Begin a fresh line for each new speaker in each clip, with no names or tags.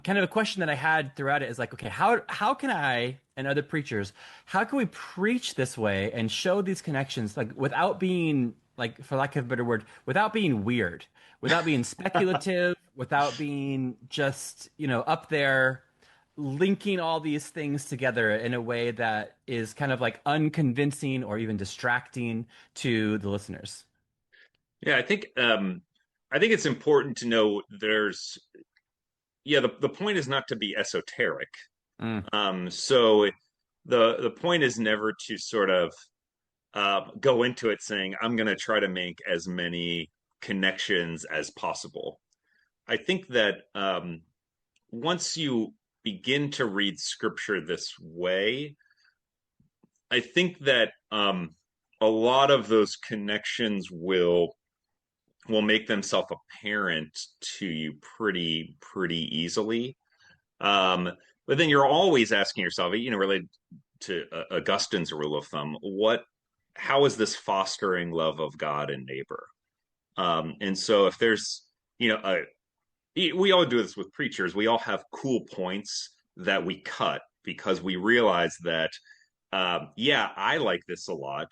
kind of a question that I had throughout it is like, okay, how can I and other preachers, how can we preach this way and show these connections like without being like, for lack of a better word, without being weird, without being speculative, without being just, up there linking all these things together in a way that is kind of like unconvincing or even distracting to the listeners.
Yeah, I think it's important to know the point is not to be esoteric.
Mm.
So the point is never to sort of go into it saying, I'm going to try to make as many connections as possible. I think that once you begin to read scripture this way, I think that a lot of those connections will make themselves apparent to you pretty easily. Um, but then you're always asking yourself, related to Augustine's rule of thumb, how is this fostering love of God and neighbor? And so if there's, you know, we all do this with preachers. We all have cool points that we cut because we realize that, yeah, I like this a lot,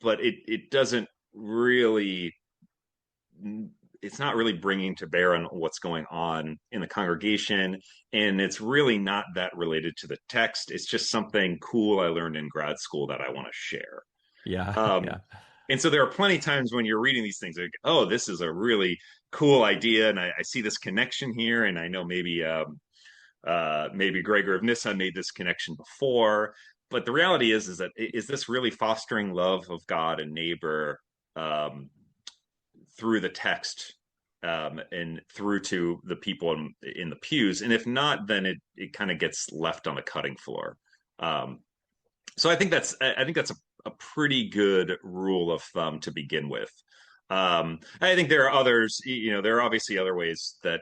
but it doesn't really it's not really bringing to bear on what's going on in the congregation, and it's really not that related to the text. It's just something cool I learned in grad school that I want to share.
Yeah,
um,
yeah.
and so there are plenty of times when you're reading these things like, oh, this is a really cool idea, and I see this connection here, and I know maybe Gregor of Nyssa made this connection before, but the reality is that is this really fostering love of God and neighbor um, through the text and through to the people in the pews? And if not, then it kind of gets left on the cutting floor. Um, so I think that's a pretty good rule of thumb to begin with. I think there are others. There are obviously other ways that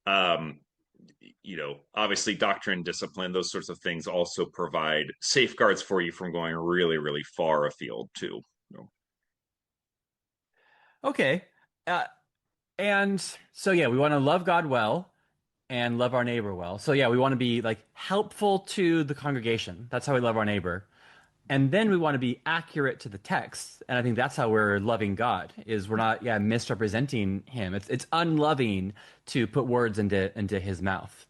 um, obviously doctrine, discipline, those sorts of things also provide safeguards for you from going really far afield too.
Okay. Uh, and so yeah, we want to love God well and love our neighbor well. So yeah, we want to be like helpful to the congregation. That's how we love our neighbor. And then we want to be accurate to the text. And I think that's how we're loving God, is we're not, yeah, misrepresenting him. It's unloving to put words into his mouth.